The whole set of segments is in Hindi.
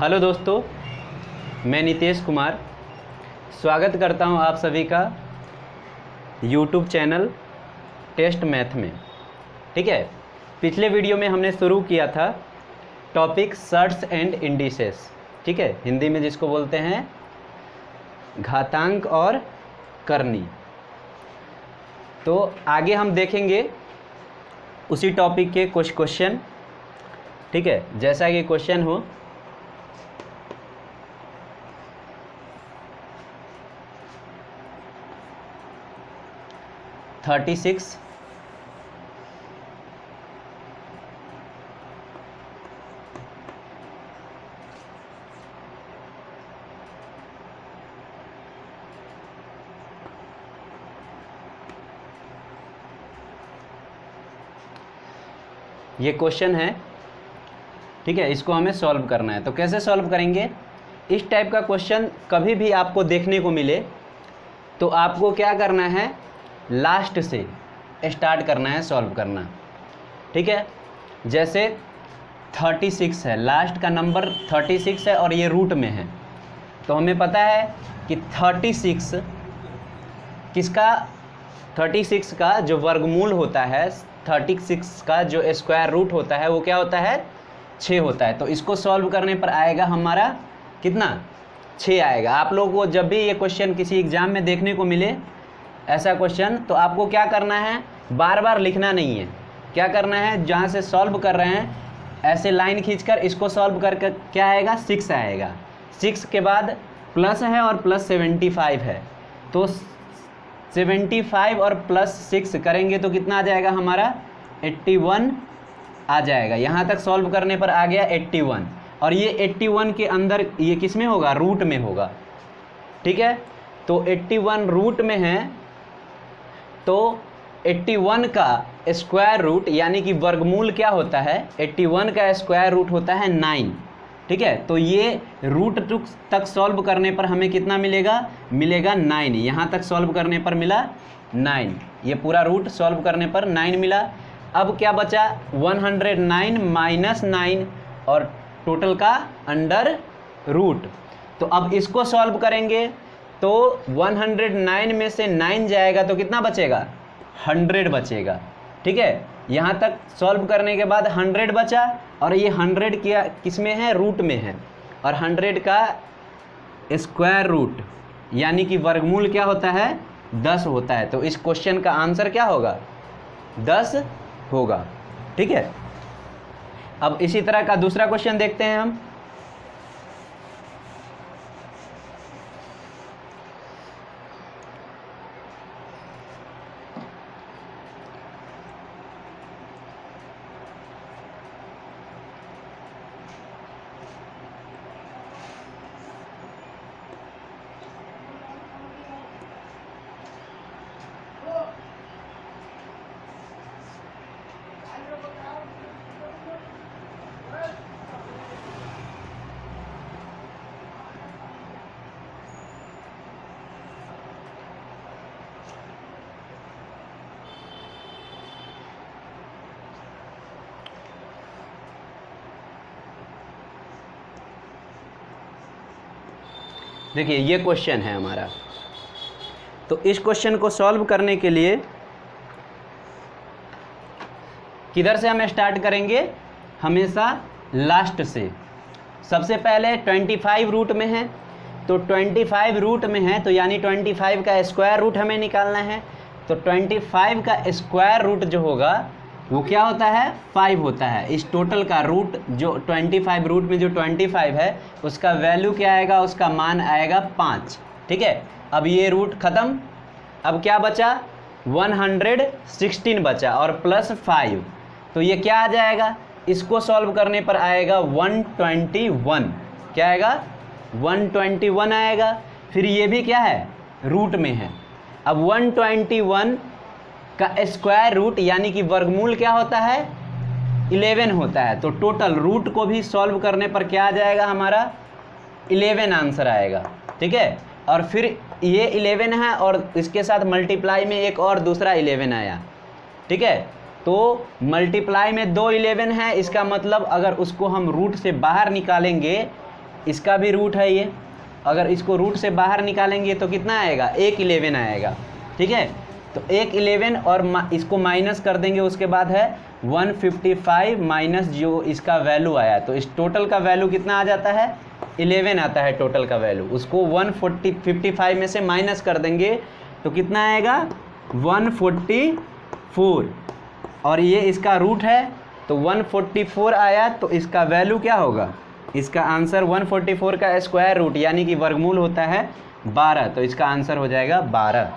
हेलो दोस्तों, मैं नितेश कुमार स्वागत करता हूं आप सभी का यूट्यूब चैनल टेस्ट मैथ में। ठीक है, पिछले वीडियो में हमने शुरू किया था टॉपिक सर्ट्स एंड इंडिसेस। ठीक है, हिंदी में जिसको बोलते हैं घातांक और करनी। तो आगे हम देखेंगे उसी टॉपिक के कुछ क्वेश्चन। ठीक है, जैसा कि क्वेश्चन हो थर्टी सिक्स ये क्वेश्चन है। ठीक है, इसको हमें सॉल्व करना है। तो कैसे सॉल्व करेंगे? इस टाइप का क्वेश्चन कभी भी आपको देखने को मिले तो आपको क्या करना है, लास्ट से स्टार्ट करना है सॉल्व करना। ठीक है, जैसे 36 है, लास्ट का नंबर 36 है और ये रूट में है। तो हमें पता है कि 36 किसका, 36 का जो वर्गमूल होता है, 36 का जो स्क्वायर रूट होता है वो क्या होता है, 6 होता है। तो इसको सॉल्व करने पर आएगा हमारा कितना, 6 आएगा। आप लोगों को जब भी ये क्वेश्चन किसी एग्जाम में देखने को मिले ऐसा क्वेश्चन, तो आपको क्या करना है, बार बार लिखना नहीं है। क्या करना है, जहाँ से सॉल्व कर रहे हैं ऐसे लाइन खींचकर इसको सॉल्व करके क्या आएगा, 6 आएगा। 6 के बाद प्लस है और प्लस 75 है, तो 75 और प्लस 6 करेंगे तो कितना आ जाएगा हमारा, 81 आ जाएगा। यहाँ तक सॉल्व करने पर आ गया 81, और ये 81 के अंदर ये किस में होगा, रूट में होगा। ठीक है, तो 81 रूट में है, तो 81 का स्क्वायर रूट यानी कि वर्गमूल क्या होता है, 81 का स्क्वायर रूट होता है 9। ठीक है, तो ये रूट तक सॉल्व करने पर हमें कितना मिलेगा, मिलेगा 9। यहाँ तक सॉल्व करने पर मिला 9, ये पूरा रूट सॉल्व करने पर 9 मिला। अब क्या बचा, 109 माइनस 9 और टोटल का अंडर रूट। तो अब इसको सॉल्व करेंगे तो 109 में से 9 जाएगा तो कितना बचेगा, 100 बचेगा। ठीक है, यहाँ तक सॉल्व करने के बाद 100 बचा, और ये 100 क्या किस में है, रूट में है। और 100 का स्क्वायर रूट यानी कि वर्गमूल क्या होता है, 10 होता है। तो इस क्वेश्चन का आंसर क्या होगा, 10 होगा। ठीक है, अब इसी तरह का दूसरा क्वेश्चन देखते हैं हम। देखिए ये क्वेश्चन है हमारा। तो इस क्वेश्चन को सॉल्व करने के लिए किधर से हम स्टार्ट करेंगे, हमेशा लास्ट से। सबसे पहले 25 रूट में है, तो 25 रूट में है तो यानी 25 का स्क्वायर रूट हमें निकालना है। तो 25 का स्क्वायर रूट जो होगा वो क्या होता है, 5 होता है। इस टोटल का रूट जो 25 रूट में जो 25 है उसका वैल्यू क्या आएगा, उसका मान आएगा 5। ठीक है, अब ये रूट ख़त्म। अब क्या बचा, 116 बचा और प्लस 5, तो ये क्या आ जाएगा, इसको सॉल्व करने पर आएगा 121। क्या आएगा, 121 आएगा। फिर ये भी क्या है, रूट में है। अब 121 का स्क्वायर रूट यानी कि वर्गमूल क्या होता है, 11 होता है। तो टोटल रूट को भी सॉल्व करने पर क्या आ जाएगा हमारा, 11 आंसर आएगा। ठीक है, और फिर ये 11 है और इसके साथ मल्टीप्लाई में एक और दूसरा 11 आया। ठीक है, तो मल्टीप्लाई में 2 11 है, इसका मतलब अगर उसको हम रूट से बाहर निकालेंगे इसका भी रूट है ये, अगर इसको रूट से बाहर निकालेंगे तो कितना आएगा, एक 11 आएगा। ठीक है, तो एक 11 और इसको माइनस कर देंगे, उसके बाद है 155 माइनस जो इसका वैल्यू आया, तो इस टोटल का वैल्यू कितना आ जाता है, 11 आता है टोटल का वैल्यू। उसको 155 में से माइनस कर देंगे तो कितना आएगा, 144, और ये इसका रूट है तो 144 आया, तो इसका वैल्यू क्या होगा, इसका आंसर 144 का स्क्वायर रूट यानी कि वर्गमूल होता है 12, तो इसका आंसर हो जाएगा 12।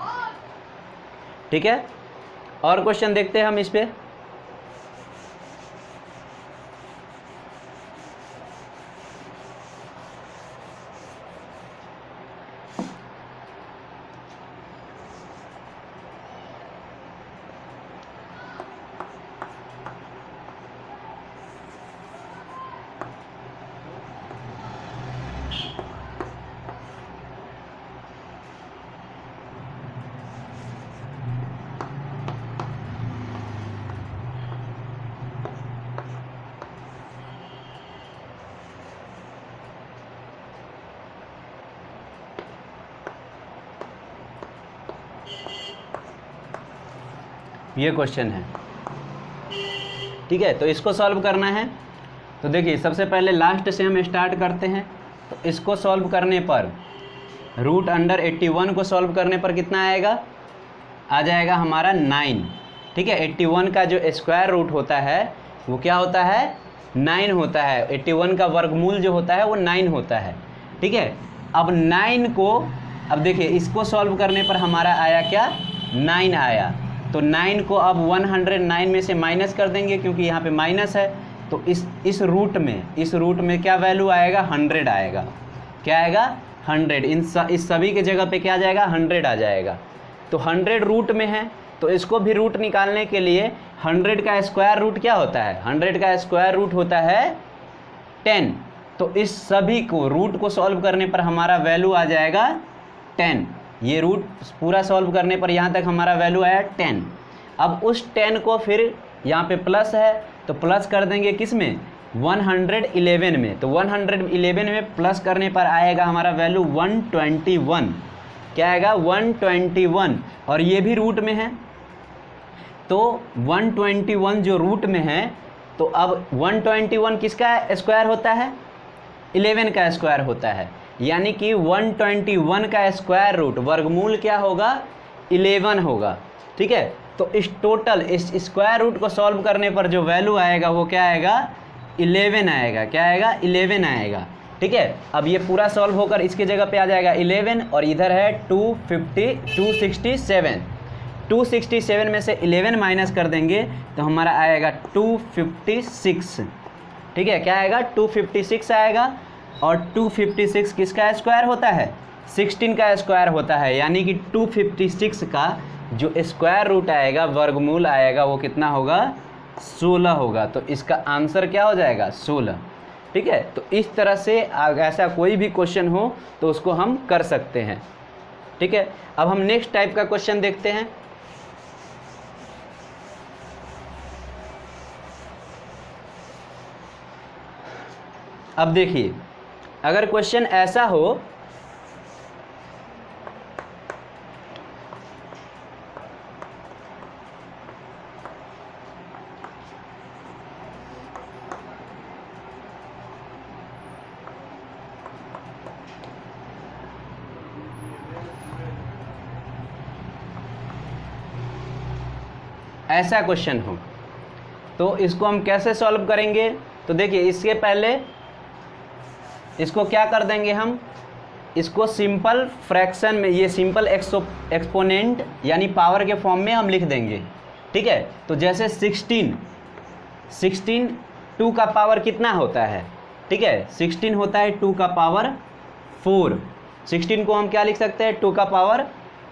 ठीक है, और क्वेश्चन देखते हैं हम इस पे। ये क्वेश्चन है। ठीक है, तो इसको सॉल्व करना है। तो देखिए सबसे पहले लास्ट से हम स्टार्ट करते हैं। तो इसको सॉल्व करने पर रूट अंडर 81 को सॉल्व करने पर कितना आएगा, आ जाएगा हमारा 9। ठीक है, 81 का जो स्क्वायर रूट होता है वो क्या होता है, 9 होता है। 81 का वर्गमूल जो होता है वो 9 होता है। ठीक है, अब 9 को, अब देखिए इसको सॉल्व करने पर हमारा आया क्या, 9 आया। तो 9 को अब 109 में से माइनस कर देंगे क्योंकि यहाँ पे माइनस है। तो इस रूट में क्या वैल्यू आएगा, 100 आएगा। क्या आएगा, 100। इस सभी के जगह पे क्या आ जाएगा, 100 आ जाएगा। तो 100 रूट में है, तो इसको भी रूट निकालने के लिए 100 का स्क्वायर रूट क्या होता है, 100 का स्क्वायर रूट होता है 10। तो इस सभी को रूट को सॉल्व करने पर हमारा वैल्यू आ जाएगा 10। ये रूट पूरा सॉल्व करने पर यहाँ तक हमारा वैल्यू आया 10। अब उस 10 को फिर यहाँ पे प्लस है तो प्लस कर देंगे किस में, 111 में। तो 111 में प्लस करने पर आएगा हमारा वैल्यू 121। क्या आएगा, 121, और ये भी रूट में है। तो 121 जो रूट में है, तो अब 121 किसका स्क्वायर होता है, 11 का स्क्वायर होता है। यानी कि 121 का स्क्वायर रूट वर्गमूल क्या होगा, 11 होगा। ठीक है, तो इस टोटल इस स्क्वायर रूट को सॉल्व करने पर जो वैल्यू आएगा वो क्या आएगा, 11 आएगा। क्या आएगा, 11 आएगा। ठीक है, अब ये पूरा सॉल्व होकर इसके जगह पे आ जाएगा 11, और इधर है 267। 267 में से 11 माइनस कर देंगे तो हमारा आएगा 256। ठीक है, क्या आएगा, 256 आएगा। और 256 किसका स्क्वायर होता है, 16 का स्क्वायर होता है। यानी कि 256 का जो स्क्वायर रूट आएगा, वर्गमूल आएगा, वो कितना होगा, 16 होगा। तो इसका आंसर क्या हो जाएगा, 16। ठीक है, तो इस तरह से ऐसा कोई भी क्वेश्चन हो तो उसको हम कर सकते हैं। ठीक है, अब हम नेक्स्ट टाइप का क्वेश्चन देखते हैं। अब देखिए, अगर क्वेश्चन ऐसा हो, ऐसा क्वेश्चन हो तो इसको हम कैसे सॉल्व करेंगे। तो देखिए इसके पहले इसको क्या कर देंगे हम, इसको सिंपल फ्रैक्शन में, ये सिंपल एक्सपोनेंट यानी पावर के फॉर्म में हम लिख देंगे। ठीक है, तो जैसे 16 2 का पावर कितना होता है, ठीक है, 16 होता है 2 का पावर 4। 16 को हम क्या लिख सकते हैं, 2 का पावर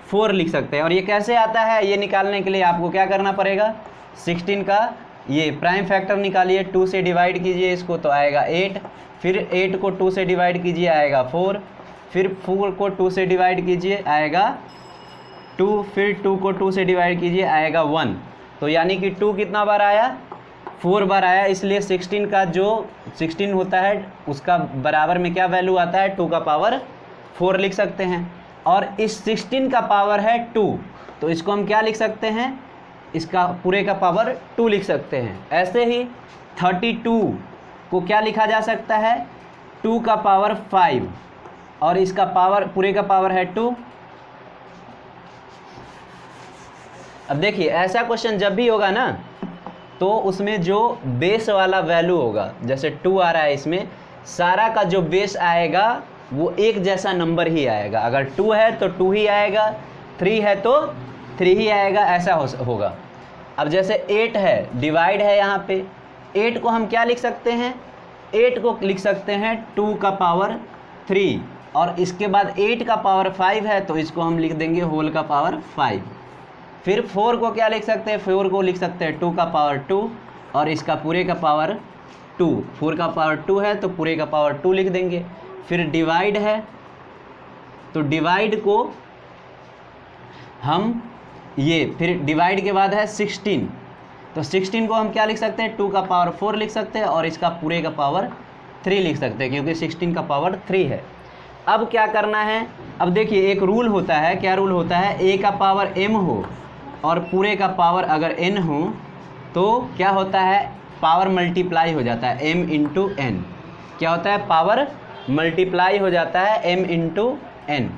4 लिख सकते हैं। और ये कैसे आता है, ये निकालने के लिए आपको क्या करना पड़ेगा, 16 का ये प्राइम फैक्टर निकालिए, 2 से डिवाइड कीजिए इसको तो आएगा 8, फिर 8 को 2 से डिवाइड कीजिए आएगा 4, फिर 4 को 2 से डिवाइड कीजिए आएगा 2, फिर 2 को 2 से डिवाइड कीजिए आएगा 1। तो यानी कि 2 कितना बार आया, 4 बार आया, इसलिए 16 का जो 16 होता है उसका बराबर में क्या वैल्यू आता है, 2 का पावर 4 लिख सकते हैं। और इस 16 का पावर है 2, तो इसको हम क्या लिख सकते हैं, इसका पूरे का पावर 2 लिख सकते हैं। ऐसे ही 32 को क्या लिखा जा सकता है, 2 का पावर 5 और इसका पावर पूरे का पावर है 2। अब देखिए ऐसा क्वेश्चन जब भी होगा ना तो उसमें जो बेस वाला वैल्यू होगा, जैसे 2 आ रहा है, इसमें सारा का जो बेस आएगा वो एक जैसा नंबर ही आएगा। अगर 2 है तो 2 ही आएगा, 3 है तो 3 ही आएगा, ऐसा होगा। अब जैसे 8 है, डिवाइड है यहाँ पे, 8 को हम क्या लिख सकते हैं, 8 को लिख सकते हैं 2 का पावर 3 और इसके बाद 8 का पावर 5 है तो इसको हम लिख देंगे होल का पावर 5। फिर 4 को क्या लिख सकते हैं, 4 को लिख सकते हैं 2 का पावर 2 और इसका पूरे का पावर 2। 4 का पावर 2 है तो पूरे का पावर 2 लिख देंगे। फिर डिवाइड है तो डिवाइड को हम ये, फिर डिवाइड के बाद है 16, तो 16 को हम क्या लिख सकते हैं, 2 का पावर 4 लिख सकते हैं और इसका पूरे का पावर 3 लिख सकते हैं क्योंकि 16 का पावर 3 है। अब क्या करना है, अब देखिए एक रूल होता है, क्या रूल होता है, a का पावर m हो और पूरे का पावर अगर n हो तो क्या होता है, पावर मल्टीप्लाई हो जाता है, m इंटू n। क्या होता है, पावर मल्टीप्लाई हो जाता है m इंटू n।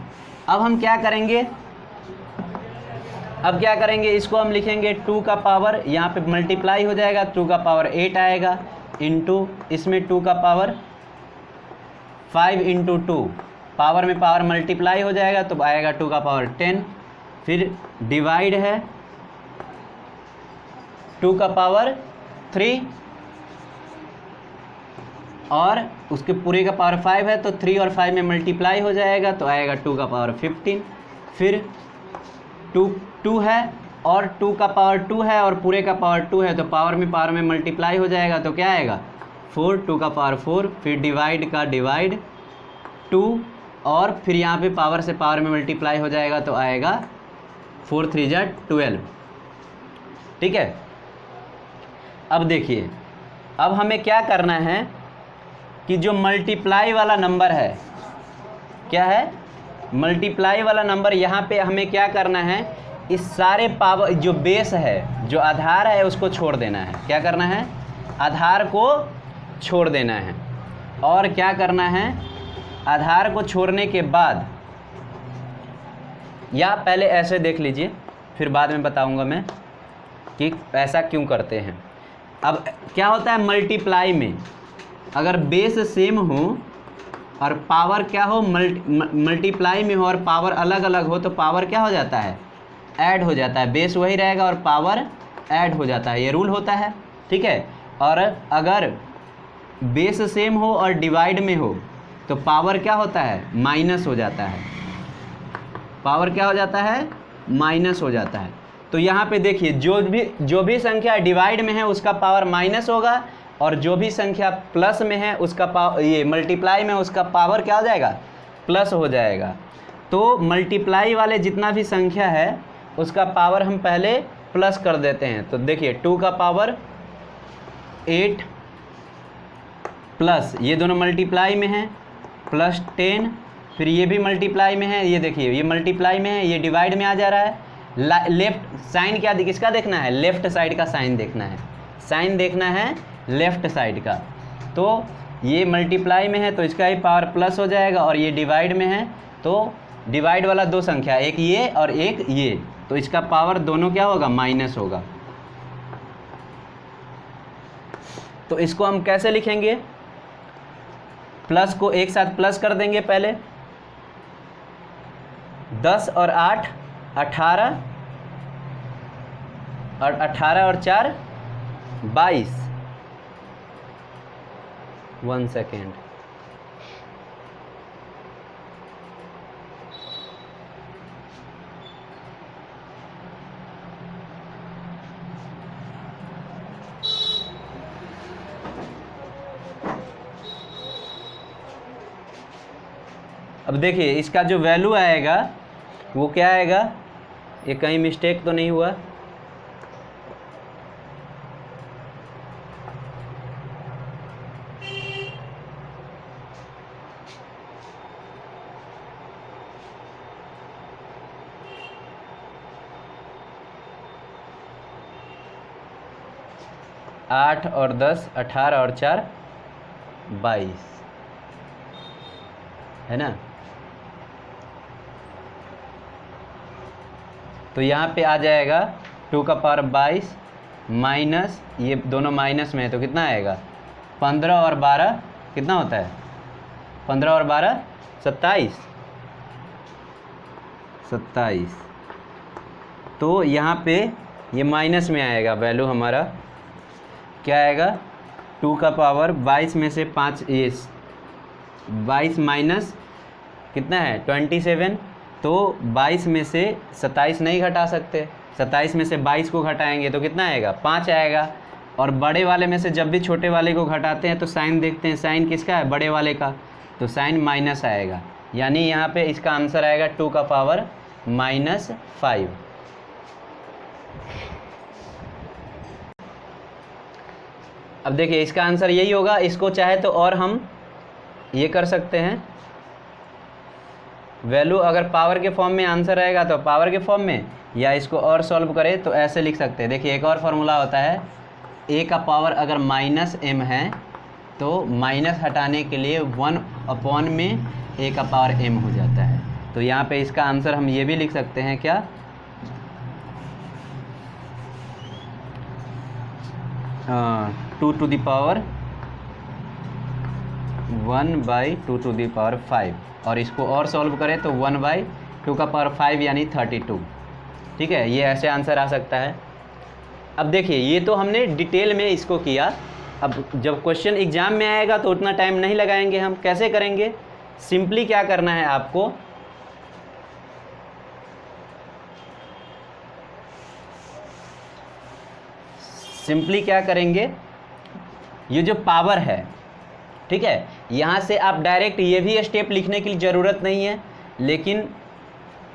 अब हम क्या करेंगे, अब क्या करेंगे, इसको हम लिखेंगे 2 का पावर, यहाँ पे मल्टीप्लाई हो जाएगा, 2 का पावर 8 आएगा इंटू इसमें 2 का पावर 5 इंटू 2, पावर में पावर मल्टीप्लाई हो जाएगा तो आएगा 2 का पावर 10। फिर डिवाइड है 2 का पावर 3 और उसके पूरे का पावर 5 है तो 3 और 5 में मल्टीप्लाई हो जाएगा तो आएगा 2 का पावर 15। फिर 2 है और 2 का पावर 2 है और पूरे का पावर 2 है तो पावर में मल्टीप्लाई हो जाएगा तो क्या आएगा 4, 2 का पावर 4। फिर डिवाइड का डिवाइड 2 और फिर यहाँ पे पावर से पावर में मल्टीप्लाई हो जाएगा तो आएगा 4 3 जा 12। ठीक है। अब देखिए, अब हमें क्या करना है कि जो मल्टीप्लाई वाला नंबर है, क्या है, मल्टीप्लाई वाला नंबर, यहाँ पे हमें क्या करना है, इस सारे पावर जो बेस है, जो आधार है उसको छोड़ देना है। क्या करना है, आधार को छोड़ देना है। और क्या करना है, आधार को छोड़ने के बाद, या पहले ऐसे देख लीजिए फिर बाद में बताऊंगा मैं कि ऐसा क्यों करते हैं। अब क्या होता है, मल्टीप्लाई में अगर बेस सेम हो और पावर क्या हो, मल्टीप्लाई में हो और पावर अलग अलग हो तो पावर क्या हो जाता है, ऐड हो जाता है। बेस वही रहेगा और पावर ऐड हो जाता है, ये रूल होता है। ठीक है। और अगर बेस सेम हो और डिवाइड में हो तो पावर क्या होता है, माइनस हो जाता है। पावर क्या हो जाता है, माइनस हो जाता है। तो यहाँ पे देखिए जो भी संख्या डिवाइड में है उसका पावर माइनस होगा और जो भी संख्या प्लस में है उसका पावर, ये मल्टीप्लाई में उसका पावर क्या हो जाएगा, प्लस हो जाएगा। तो मल्टीप्लाई वाले जितना भी संख्या है उसका पावर हम पहले प्लस कर देते हैं। तो देखिए 2 का पावर 8 प्लस ये दोनों मल्टीप्लाई में हैं प्लस 10, फिर ये भी मल्टीप्लाई में है, ये देखिए ये मल्टीप्लाई में है, ये डिवाइड में आ जा रहा है। लेफ्ट साइन क्या किसका देखना है, लेफ्ट साइड का साइन देखना है, साइन देखना है लेफ्ट साइड का। तो ये मल्टीप्लाई में है तो इसका ही पावर प्लस हो जाएगा और ये डिवाइड में है तो डिवाइड वाला दो संख्या, एक ये और एक ये, तो इसका पावर दोनों क्या होगा, माइनस होगा। तो इसको हम कैसे लिखेंगे, प्लस को एक साथ प्लस कर देंगे पहले, 10 और 8 18 और 18 और 4 22। 1 सेकेंड। अब देखिए इसका जो वैल्यू आएगा वो क्या आएगा, ये कहीं मिस्टेक तो नहीं हुआ, 8 और 10 18 और 4 22 है ना। तो यहाँ पे आ जाएगा 2 का पावर 22 माइनस, ये दोनों माइनस में है तो कितना आएगा 15 और 12 कितना होता है 15 और 12 27। तो यहाँ पे ये माइनस में आएगा, वैल्यू हमारा क्या आएगा 2 का पावर 22 में से 5 ये 22 माइनस कितना है 27। तो 22 में से 27 नहीं घटा सकते, 27 में से 22 को घटाएंगे तो कितना आएगा 5 आएगा। और बड़े वाले में से जब भी छोटे वाले को घटाते हैं तो साइन देखते हैं, साइन किसका है बड़े वाले का, तो साइन माइनस आएगा। यानी यहाँ पे इसका आंसर आएगा 2 का पावर -5। अब देखिए इसका आंसर यही होगा। इसको चाहे तो और हम ये कर सकते हैं, वैल्यू अगर पावर के फॉर्म में आंसर आएगा तो पावर के फॉर्म में, या इसको और सॉल्व करें तो ऐसे लिख सकते हैं। देखिए एक और फार्मूला होता है, a का पावर अगर -m है तो माइनस हटाने के लिए 1 में a का पावर m हो जाता है। तो यहाँ पे इसका आंसर हम ये भी लिख सकते हैं क्या 2 to the power 1/2 और इसको और सॉल्व करें तो 1/2 का पावर 5 यानी 32। ठीक है, ये ऐसे आंसर आ सकता है। अब देखिए ये तो हमने डिटेल में इसको किया। अब जब क्वेश्चन एग्जाम में आएगा तो उतना टाइम नहीं लगाएंगे हम। कैसे करेंगे, सिंपली क्या करना है आपको, सिंपली क्या करेंगे, ये जो पावर है ठीक है, यहाँ से आप डायरेक्ट ये भी स्टेप लिखने की ज़रूरत नहीं है, लेकिन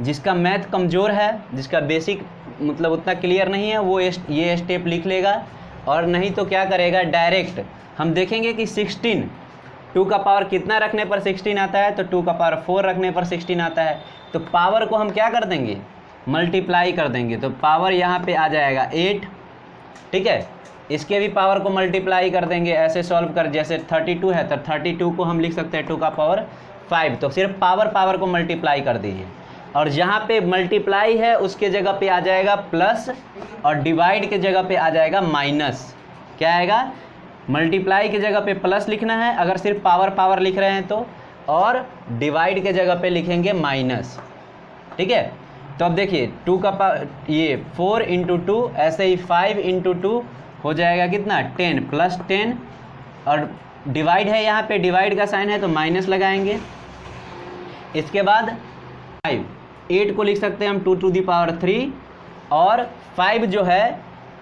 जिसका मैथ कमज़ोर है, जिसका बेसिक मतलब उतना क्लियर नहीं है, वो ये स्टेप लिख लेगा। और नहीं तो क्या करेगा, डायरेक्ट हम देखेंगे कि 16 2 का पावर कितना रखने पर 16 आता है, तो 2 का पावर 4 रखने पर 16 आता है। तो पावर को हम क्या कर देंगे, मल्टीप्लाई कर देंगे। तो पावर यहाँ पे आ जाएगा 8। ठीक है, इसके भी पावर को मल्टीप्लाई कर देंगे ऐसे सॉल्व कर, जैसे 32 है तो 32 को हम लिख सकते हैं 2 का पावर 5। तो सिर्फ पावर को मल्टीप्लाई कर दीजिए, और जहाँ पे मल्टीप्लाई है उसके जगह पे आ जाएगा प्लस, और डिवाइड के जगह पे आ जाएगा माइनस। क्या आएगा, मल्टीप्लाई की जगह पे प्लस लिखना है अगर सिर्फ पावर लिख रहे हैं तो, और डिवाइड के जगह पे लिखेंगे माइनस। ठीक है, तो अब देखिए 2 का पावर ये 4 × 2, ऐसे ही 5 × 2 हो जाएगा कितना 10 + 10, और डिवाइड है, यहाँ पे डिवाइड का साइन है तो माइनस लगाएंगे। इसके बाद 8 को लिख सकते हैं हम 2 to the power 3, और 5 जो है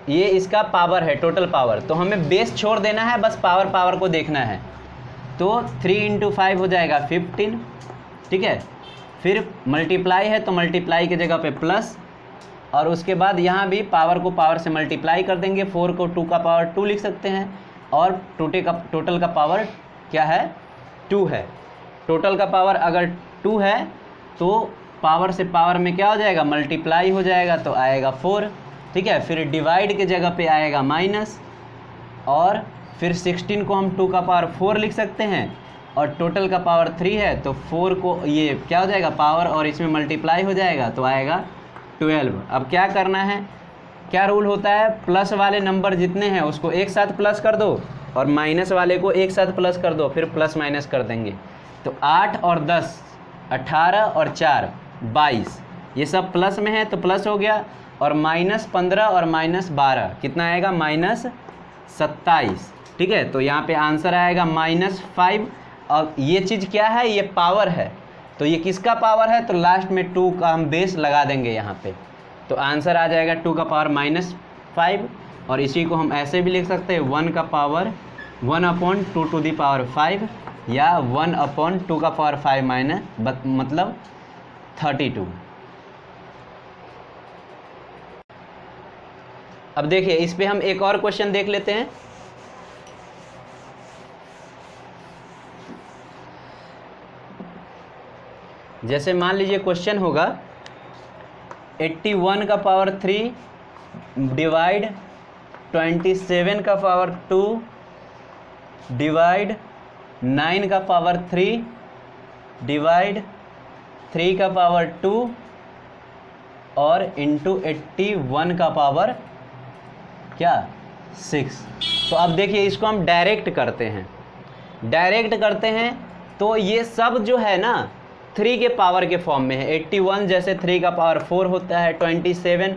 ये इसका पावर है, टोटल पावर। तो हमें बेस छोड़ देना है, बस पावर को देखना है। तो 3 × 5 हो जाएगा 15। ठीक है, फिर मल्टीप्लाई है तो मल्टीप्लाई की जगह पे प्लस, और उसके बाद यहाँ भी पावर को पावर से मल्टीप्लाई कर देंगे। 4 को 2 का पावर 2 लिख सकते हैं, और टोटल का पावर क्या है 2 है। टोटल का पावर अगर 2 है तो पावर से पावर में क्या हो जाएगा, मल्टीप्लाई हो जाएगा तो आएगा 4। ठीक है, फिर डिवाइड के जगह पे आएगा माइनस, और फिर 16 को हम 2 का पावर 4 लिख सकते हैं, और टोटल का पावर 3 है तो 4 को ये क्या हो जाएगा पावर, और इसमें मल्टीप्लाई हो जाएगा तो आएगा 12। अब क्या करना है, क्या रूल होता है, प्लस वाले नंबर जितने हैं उसको एक साथ प्लस कर दो, और माइनस वाले को एक साथ प्लस कर दो, फिर प्लस माइनस कर देंगे। तो 8 और 10 18 और 4 22, ये सब प्लस में है तो प्लस हो गया, और -15 और -12 कितना आएगा -27। ठीक है, तो यहाँ पे आंसर आएगा -5। और ये चीज़ क्या है, ये पावर है, तो ये किसका पावर है, तो लास्ट में 2 का हम बेस लगा देंगे यहाँ पे। तो आंसर आ जाएगा 2 का पावर -5, और इसी को हम ऐसे भी लिख सकते हैं 1 का पावर 1/2 to the power 5, या 1/2 का पावर 5 मतलब 32। अब देखिए इस पे हम एक और क्वेश्चन देख लेते हैं। जैसे मान लीजिए क्वेश्चन होगा 81 का पावर 3 डिवाइड 27 का पावर 2 डिवाइड 9 का पावर 3 डिवाइड 3 का पावर 2 और इंटू 81 का पावर क्या 6। तो अब देखिए इसको हम डायरेक्ट करते हैं तो ये सब जो है ना 3 के पावर के फॉर्म में है। 81 जैसे 3 का पावर 4 होता है, 27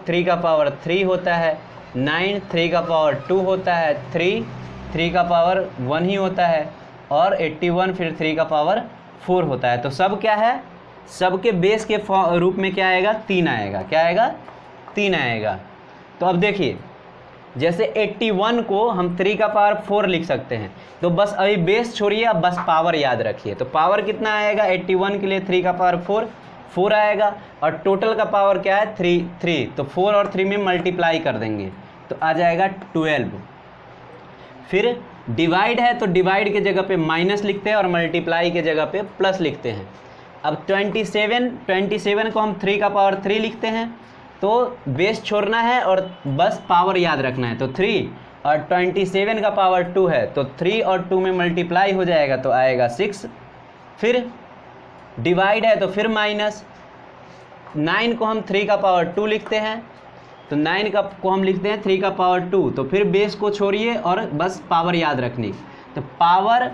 3 का पावर 3 होता है, 9 3 का पावर 2 होता है, 3 का पावर 1 ही होता है, और 81 फिर 3 का पावर 4 होता है। तो सब क्या है, सबके बेस के रूप में क्या आएगा 3 आएगा। क्या आएगा 3 आएगा। तो अब देखिए जैसे 81 को हम 3 का पावर 4 लिख सकते हैं, तो बस अभी बेस छोड़िए, अब बस पावर याद रखिए। तो पावर कितना आएगा 81 के लिए 3 का पावर 4 आएगा, और टोटल का पावर क्या है 3। तो 4 और 3 में मल्टीप्लाई कर देंगे तो आ जाएगा 12। फिर डिवाइड है तो डिवाइड के जगह पे माइनस लिखते हैं और मल्टीप्लाई के जगह पे प्लस लिखते हैं। अब 27 को हम 3 का पावर 3 लिखते हैं, तो बेस छोड़ना है और बस पावर याद रखना है। तो 3 और 27 का पावर 2 है, तो 3 और 2 में मल्टीप्लाई हो जाएगा तो आएगा 6। फिर डिवाइड है तो फिर माइनस, 9 को हम 3 का पावर 2 लिखते हैं, तो 9 को हम लिखते हैं 3 का पावर 2, तो फिर बेस को छोड़िए और बस पावर याद रखनी। तो पावर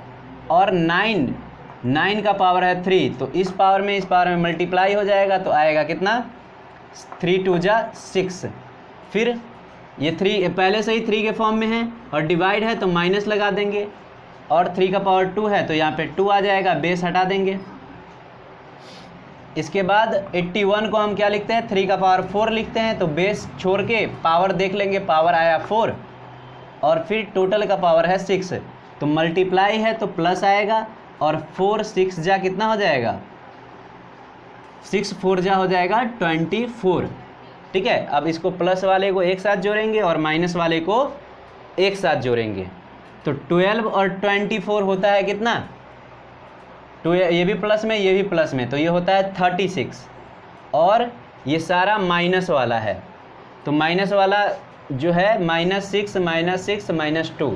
और 9 का पावर है 3, तो इस पावर में मल्टीप्लाई हो जाएगा तो आएगा कितना 3 2 जा 6। फिर ये 3 पहले से ही 3 के फॉर्म में है, और डिवाइड है तो माइनस लगा देंगे, और 3 का पावर 2 है तो यहाँ पे 2 आ जाएगा, बेस हटा देंगे। इसके बाद 81 को हम क्या लिखते हैं 3 का पावर 4 लिखते हैं, तो बेस छोड़ के पावर देख लेंगे, पावर आया 4, और फिर टोटल का पावर है 6, तो मल्टीप्लाई है तो प्लस आएगा, और 4 6 जा कितना हो जाएगा 6 4 जा हो जाएगा 24। ठीक है, अब इसको प्लस वाले को एक साथ जोड़ेंगे और माइनस वाले को एक साथ जोड़ेंगे, तो 12 और 24 होता है कितना, ये भी प्लस में ये भी प्लस में, तो ये होता है 36, और ये सारा माइनस वाला है, तो माइनस वाला जो है -6 -2,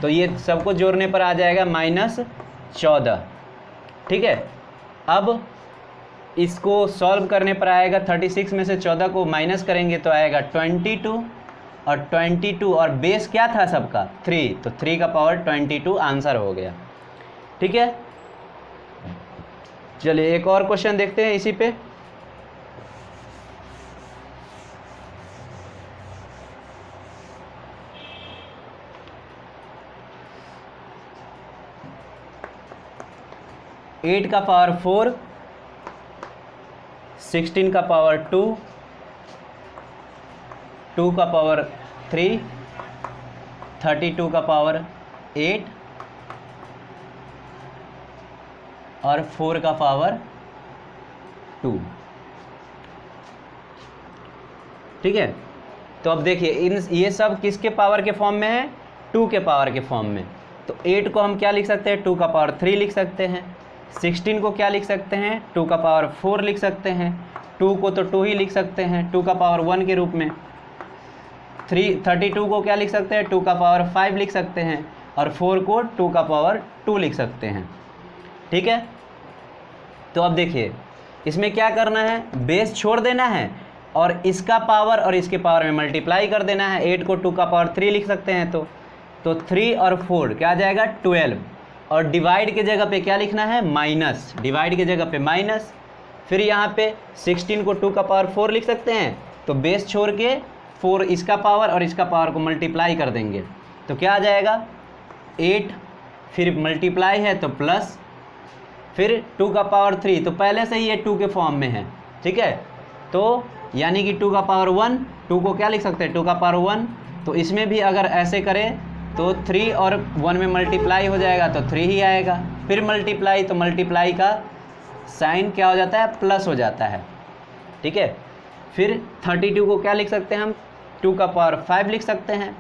तो ये सबको जोड़ने पर आ जाएगा -14। ठीक है, अब इसको सॉल्व करने पर आएगा 36 में से 14 को माइनस करेंगे तो आएगा 22, और 22 और बेस क्या था सबका 3, तो 3 का पावर 22 आंसर हो गया। ठीक है, चलिए एक और क्वेश्चन देखते हैं इसी पे। एट का पावर 4, 16 का पावर 2, 2 का पावर 3, 32 का पावर 8 और 4 का पावर 2। ठीक है, तो अब देखिए ये सब किसके पावर के फॉर्म में है 2 के पावर के फॉर्म में। तो 8 को हम क्या लिख सकते हैं 2 का पावर 3 लिख सकते हैं, 16 को क्या लिख सकते हैं 2 का पावर 4 लिख सकते हैं, 2 को तो 2 ही लिख सकते हैं 2 का पावर 1 के रूप में, 32 को क्या लिख सकते हैं 2 का पावर 5 लिख सकते हैं, और 4 को 2 का पावर 2 लिख सकते हैं। ठीक है, तो अब देखिए इसमें क्या करना है, बेस छोड़ देना है और इसका पावर और इसके पावर में मल्टीप्लाई कर देना है। 8 को 2 का पावर 3 लिख सकते हैं, तो 3 और 4 क्या आ जाएगा 12, और डिवाइड के जगह पे क्या लिखना है माइनस, डिवाइड के जगह पे माइनस। फिर यहाँ पे 16 को 2 का पावर 4 लिख सकते हैं, तो बेस छोड़ के 4 इसका पावर और इसका पावर को मल्टीप्लाई कर देंगे, तो क्या आ जाएगा 8, फिर मल्टीप्लाई है तो प्लस, फिर 2 का पावर 3, तो पहले से ही ये 2 के फॉर्म में है। ठीक है, तो यानी कि 2 का पावर 1, 2 को क्या लिख सकते हैं 2 का पावर 1, तो इसमें भी अगर ऐसे करें तो 3 और 1 में मल्टीप्लाई हो जाएगा तो 3 ही आएगा, फिर मल्टीप्लाई, तो मल्टीप्लाई का साइन क्या हो जाता है प्लस हो जाता है। ठीक है, फिर 32 को क्या लिख सकते हैं हम 2 का पावर 5 लिख सकते हैं,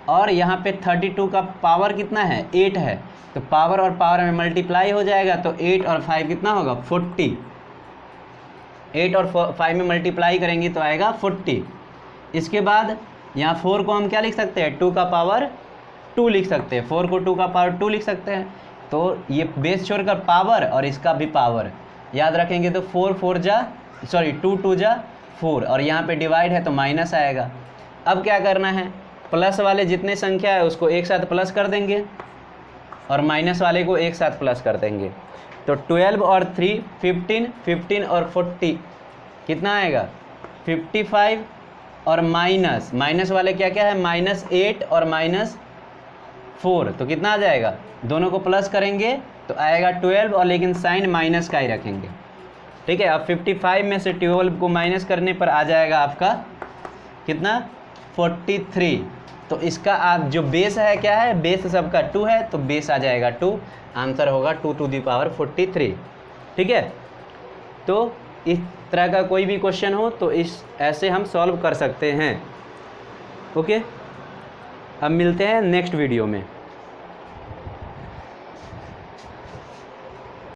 और यहाँ पे 32 का पावर कितना है 8 है, तो पावर और पावर में मल्टीप्लाई हो जाएगा, तो 8 और 5 कितना होगा 40, 8 और 5 में मल्टीप्लाई करेंगे तो आएगा 40। इसके बाद यहाँ 4 को हम क्या लिख सकते हैं, 2 का पावर 2 लिख सकते हैं, 4 को 2 का पावर 2 लिख सकते हैं। तो ये बेस छोड़कर पावर और इसका भी पावर याद रखेंगे तो 2 2 जा 4 और यहाँ पे डिवाइड है तो माइनस आएगा। अब क्या करना है, प्लस वाले जितने संख्या है उसको एक साथ प्लस कर देंगे और माइनस वाले को एक साथ प्लस कर देंगे। तो 12 और 3 15, 15 और 40 कितना आएगा 55 और माइनस वाले क्या क्या है -8 और -4 तो कितना आ जाएगा, दोनों को प्लस करेंगे तो आएगा 12 और लेकिन साइन माइनस का ही रखेंगे। ठीक है, अब 55 में से 12 को माइनस करने पर आ जाएगा आपका कितना 43। तो इसका आप जो बेस है क्या है, बेस सबका 2 है तो बेस आ जाएगा 2, आंसर होगा 2 टू दी पावर 43। ठीक है, तो इस तरह का कोई भी क्वेश्चन हो तो ऐसे हम सॉल्व कर सकते हैं। ओके, अब मिलते हैं नेक्स्ट वीडियो में।